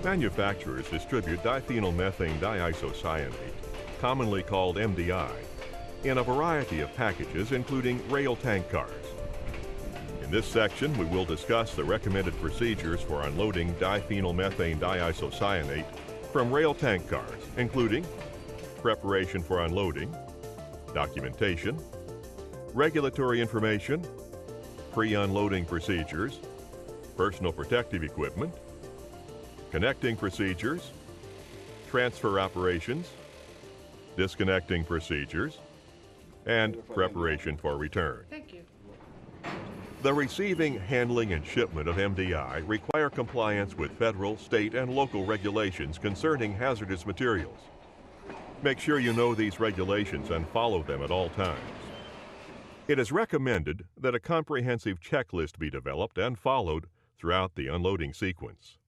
Manufacturers distribute diphenylmethane diisocyanate, commonly called MDI, in a variety of packages including rail tank cars. In this section, we will discuss the recommended procedures for unloading diphenylmethane diisocyanate from rail tank cars, including preparation for unloading, documentation, regulatory information, pre-unloading procedures, personal protective equipment, connecting procedures, transfer operations, disconnecting procedures, and preparation for return. Thank you. The receiving, handling, and shipment of MDI require compliance with federal, state, and local regulations concerning hazardous materials. Make sure you know these regulations and follow them at all times. It is recommended that a comprehensive checklist be developed and followed throughout the unloading sequence.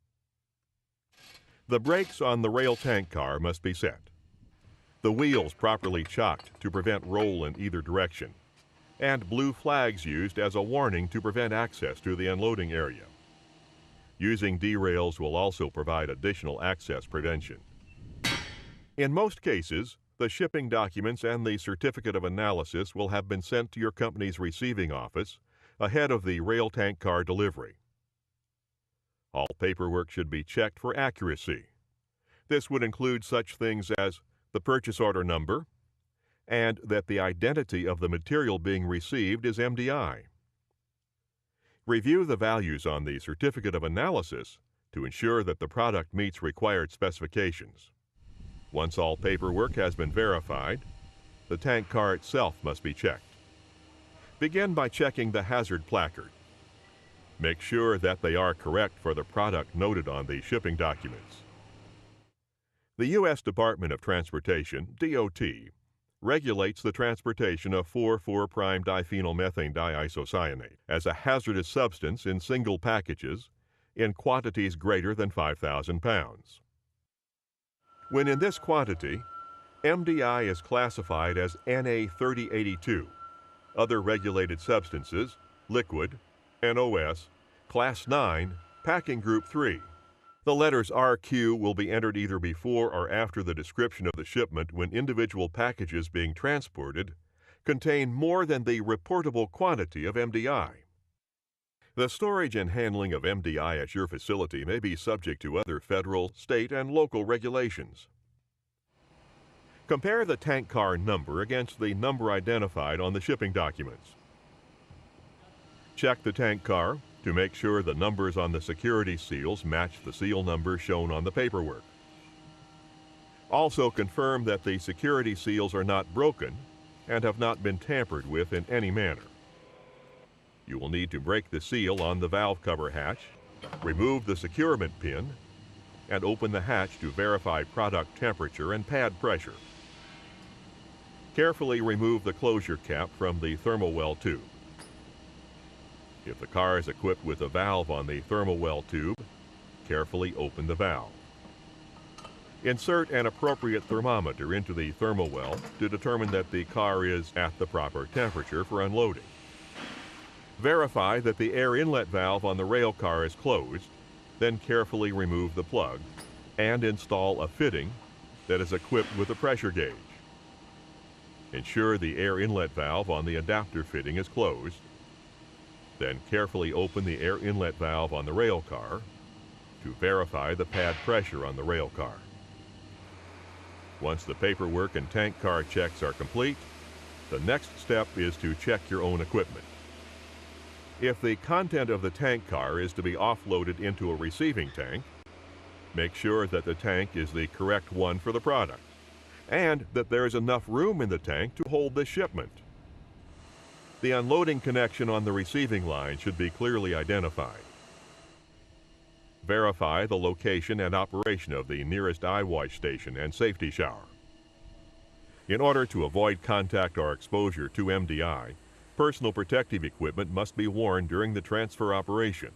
The brakes on the rail tank car must be set. The wheels properly chocked to prevent roll in either direction, and blue flags used as a warning to prevent access to the unloading area. Using derails will also provide additional access prevention. In most cases, the shipping documents and the certificate of analysis will have been sent to your company's receiving office ahead of the rail tank car delivery. All paperwork should be checked for accuracy. This would include such things as the purchase order number and that the identity of the material being received is MDI. Review the values on the certificate of analysis to ensure that the product meets required specifications. Once all paperwork has been verified, the tank car itself must be checked. Begin by checking the hazard placard. Make sure that they are correct for the product noted on the shipping documents. The U.S. Department of Transportation, DOT, regulates the transportation of 4,4-diphenylmethane diisocyanate as a hazardous substance in single packages in quantities greater than 5,000 pounds. When in this quantity, MDI is classified as NA3082. Other regulated substances, liquid, NOS, Class 9, Packing Group 3. The letters RQ will be entered either before or after the description of the shipment when individual packages being transported contain more than the reportable quantity of MDI. The storage and handling of MDI at your facility may be subject to other federal, state, and local regulations. Compare the tank car number against the number identified on the shipping documents. Check the tank car to make sure the numbers on the security seals match the seal number shown on the paperwork. Also confirm that the security seals are not broken and have not been tampered with in any manner. You will need to break the seal on the valve cover hatch, remove the securement pin, and open the hatch to verify product temperature and pad pressure. Carefully remove the closure cap from the thermal well tube. If the car is equipped with a valve on the thermal well tube, carefully open the valve. Insert an appropriate thermometer into the thermal well to determine that the car is at the proper temperature for unloading. Verify that the air inlet valve on the rail car is closed, then carefully remove the plug and install a fitting that is equipped with a pressure gauge. Ensure the air inlet valve on the adapter fitting is closed. Then carefully open the air inlet valve on the rail car to verify the pad pressure on the rail car. Once the paperwork and tank car checks are complete, the next step is to check your own equipment. If the content of the tank car is to be offloaded into a receiving tank, make sure that the tank is the correct one for the product, and that there is enough room in the tank to hold the shipment. The unloading connection on the receiving line should be clearly identified. Verify the location and operation of the nearest eye wash station and safety shower. In order to avoid contact or exposure to MDI, personal protective equipment must be worn during the transfer operation.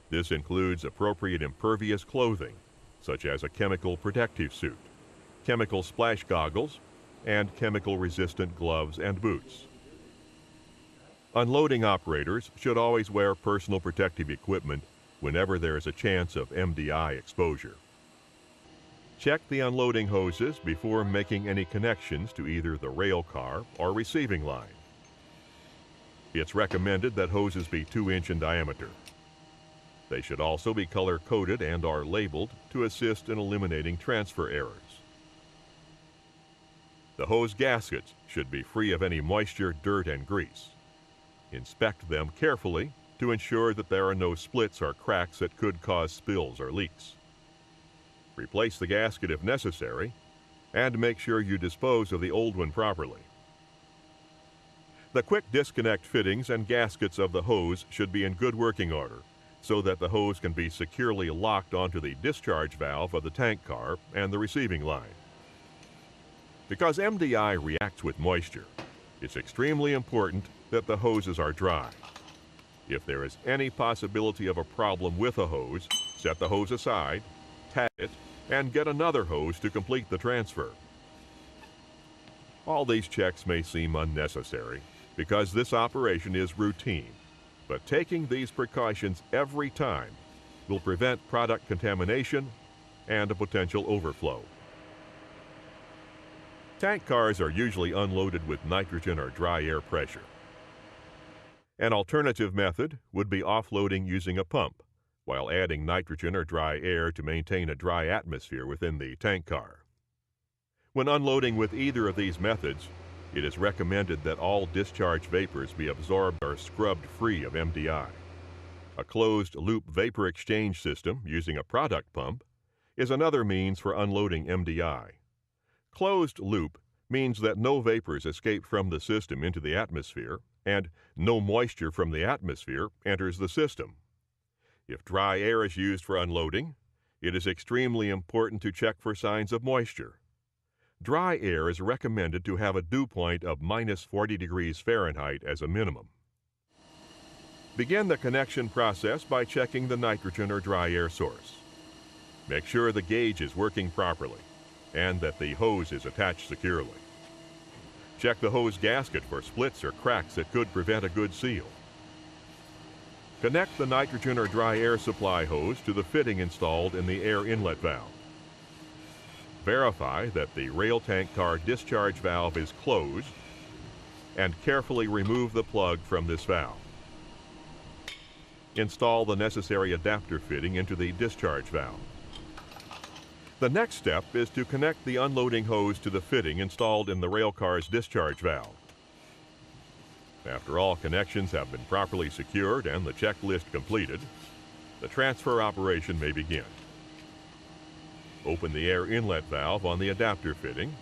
This includes appropriate impervious clothing, such as a chemical protective suit, chemical splash goggles, and chemical-resistant gloves and boots. Unloading operators should always wear personal protective equipment whenever there is a chance of MDI exposure. Check the unloading hoses before making any connections to either the rail car or receiving line. It's recommended that hoses be 2-inch in diameter. They should also be color-coded and are labeled to assist in eliminating transfer errors. The hose gaskets should be free of any moisture, dirt, and grease. Inspect them carefully to ensure that there are no splits or cracks that could cause spills or leaks. Replace the gasket if necessary, and make sure you dispose of the old one properly. The quick disconnect fittings and gaskets of the hose should be in good working order, so that the hose can be securely locked onto the discharge valve of the tank car and the receiving line. Because MDI reacts with moisture, it's extremely important that the hoses are dry. If there is any possibility of a problem with a hose, set the hose aside, tag it, and get another hose to complete the transfer. All these checks may seem unnecessary because this operation is routine, but taking these precautions every time will prevent product contamination and a potential overflow. Tank cars are usually unloaded with nitrogen or dry air pressure. An alternative method would be offloading using a pump, while adding nitrogen or dry air to maintain a dry atmosphere within the tank car. When unloading with either of these methods, it is recommended that all discharge vapors be absorbed or scrubbed free of MDI. A closed-loop vapor exchange system using a product pump is another means for unloading MDI. Closed loop means that no vapors escape from the system into the atmosphere and no moisture from the atmosphere enters the system. If dry air is used for unloading, it is extremely important to check for signs of moisture. Dry air is recommended to have a dew point of -40 degrees Fahrenheit as a minimum. Begin the connection process by checking the nitrogen or dry air source. Make sure the gauge is working properly and that the hose is attached securely. Check the hose gasket for splits or cracks that could prevent a good seal. Connect the nitrogen or dry air supply hose to the fitting installed in the air inlet valve. Verify that the rail tank car discharge valve is closed and carefully remove the plug from this valve. Install the necessary adapter fitting into the discharge valve. The next step is to connect the unloading hose to the fitting installed in the rail car's discharge valve. After all connections have been properly secured and the checklist completed, the transfer operation may begin. Open the air inlet valve on the adapter fitting,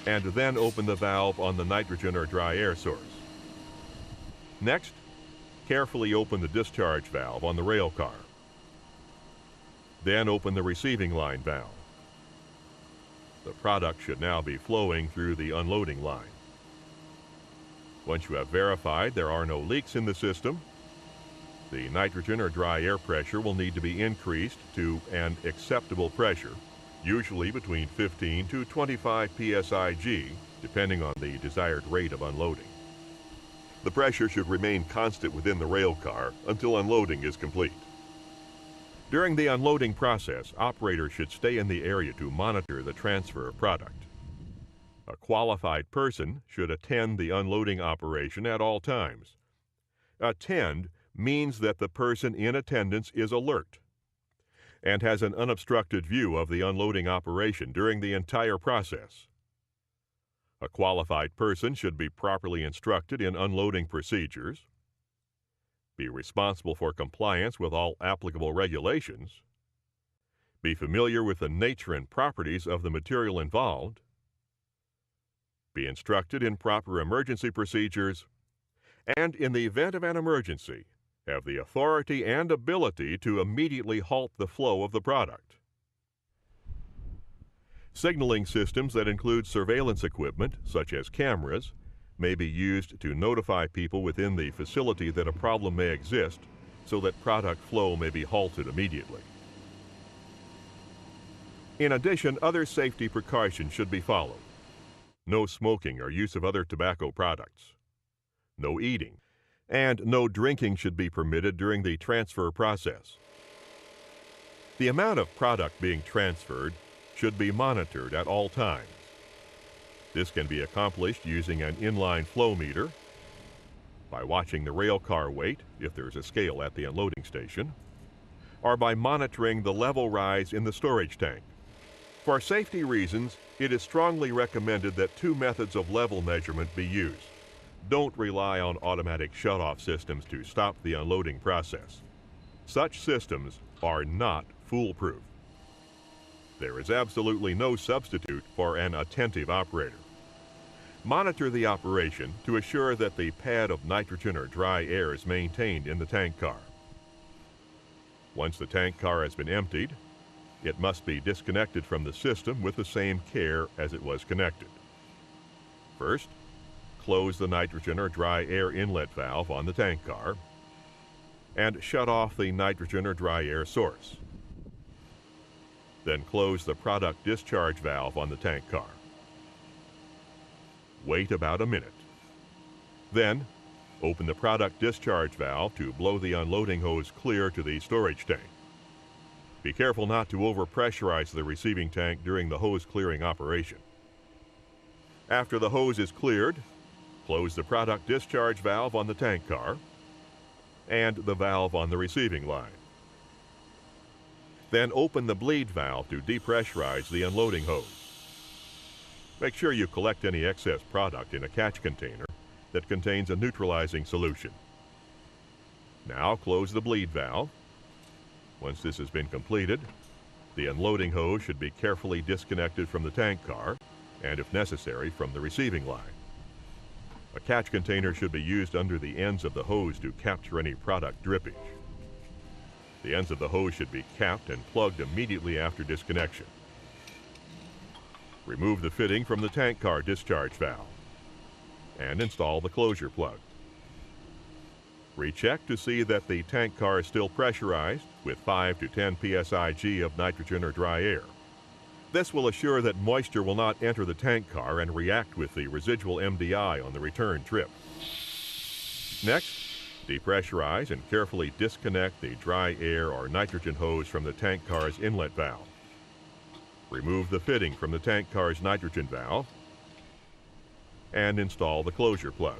and then open the valve on the nitrogen or dry air source. Next, carefully open the discharge valve on the rail car. Then open the receiving line valve. The product should now be flowing through the unloading line. Once you have verified there are no leaks in the system, the nitrogen or dry air pressure will need to be increased to an acceptable pressure, usually between 15 to 25 psi-G, depending on the desired rate of unloading. The pressure should remain constant within the rail car until unloading is complete. During the unloading process, operators should stay in the area to monitor the transfer of product. A qualified person should attend the unloading operation at all times. Attend means that the person in attendance is alert and has an unobstructed view of the unloading operation during the entire process. A qualified person should be properly instructed in unloading procedures, be responsible for compliance with all applicable regulations, be familiar with the nature and properties of the material involved, be instructed in proper emergency procedures, and in the event of an emergency, have the authority and ability to immediately halt the flow of the product. Signaling systems that include surveillance equipment, such as cameras, may be used to notify people within the facility that a problem may exist so that product flow may be halted immediately. In addition, other safety precautions should be followed. No smoking or use of other tobacco products. No eating, And no drinking should be permitted during the transfer process. The amount of product being transferred should be monitored at all times. This can be accomplished using an inline flow meter, by watching the rail car weight, if there's a scale at the unloading station, or by monitoring the level rise in the storage tank. For safety reasons, it is strongly recommended that two methods of level measurement be used. Don't rely on automatic shutoff systems to stop the unloading process. Such systems are not foolproof. There is absolutely no substitute for an attentive operator. Monitor the operation to assure that the pad of nitrogen or dry air is maintained in the tank car. Once the tank car has been emptied, it must be disconnected from the system with the same care as it was connected. First, close the nitrogen or dry air inlet valve on the tank car and shut off the nitrogen or dry air source. Then close the product discharge valve on the tank car. Wait about a minute. Then, open the product discharge valve to blow the unloading hose clear to the storage tank. Be careful not to overpressurize the receiving tank during the hose clearing operation. After the hose is cleared, close the product discharge valve on the tank car and the valve on the receiving line. Then open the bleed valve to depressurize the unloading hose. Make sure you collect any excess product in a catch container that contains a neutralizing solution. Now close the bleed valve. Once this has been completed, the unloading hose should be carefully disconnected from the tank car and, if necessary, from the receiving line. A catch container should be used under the ends of the hose to capture any product drippage. The ends of the hose should be capped and plugged immediately after disconnection. Remove the fitting from the tank car discharge valve and install the closure plug. Recheck to see that the tank car is still pressurized with 5 to 10 psi of nitrogen or dry air. This will assure that moisture will not enter the tank car and react with the residual MDI on the return trip. Next, depressurize and carefully disconnect the dry air or nitrogen hose from the tank car's inlet valve. Remove the fitting from the tank car's nitrogen valve and install the closure plug.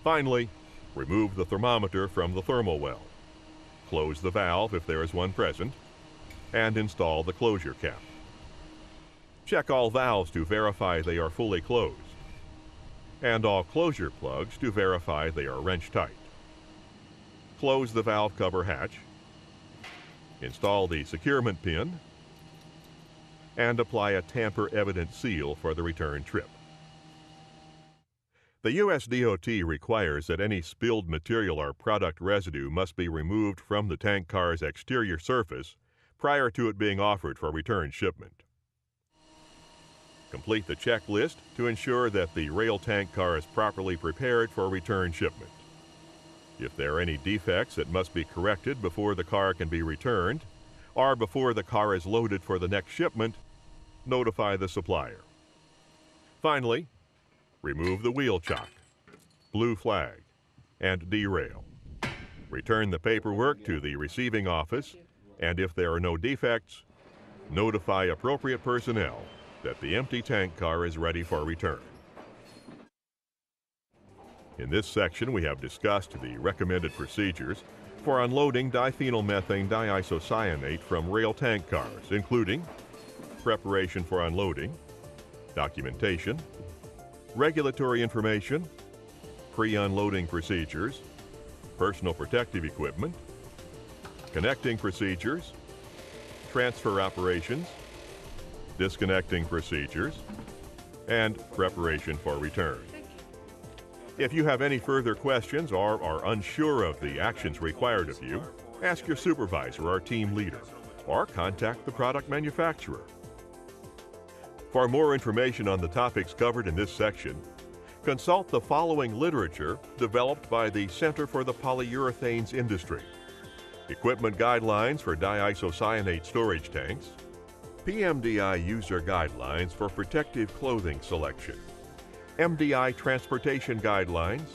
Finally, remove the thermometer from the thermal well. Close the valve if there is one present and install the closure cap. Check all valves to verify they are fully closed and all closure plugs to verify they are wrench tight. Close the valve cover hatch, install the securement pin, and apply a tamper-evident seal for the return trip. The U.S. DOT requires that any spilled material or product residue must be removed from the tank car's exterior surface prior to it being offered for return shipment. Complete the checklist to ensure that the rail tank car is properly prepared for return shipment. If there are any defects that must be corrected before the car can be returned, or before the car is loaded for the next shipment, notify the supplier. Finally, remove the wheel chock, blue flag, and derail. Return the paperwork to the receiving office, and if there are no defects, notify appropriate personnel that the empty tank car is ready for return. In this section, we have discussed the recommended procedures for unloading diphenylmethane diisocyanate from rail tank cars, including preparation for unloading, documentation, regulatory information, pre-unloading procedures, personal protective equipment, connecting procedures, transfer operations, disconnecting procedures, and preparation for return. If you have any further questions or are unsure of the actions required of you, ask your supervisor or team leader, or contact the product manufacturer. For more information on the topics covered in this section, consult the following literature developed by the Center for the Polyurethanes Industry: Equipment Guidelines for Diisocyanate Storage Tanks, PMDI User Guidelines for Protective Clothing Selection, MDI Transportation Guidelines,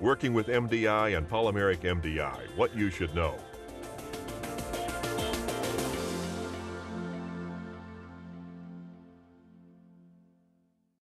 Working with MDI and polymeric MDI, what you should know.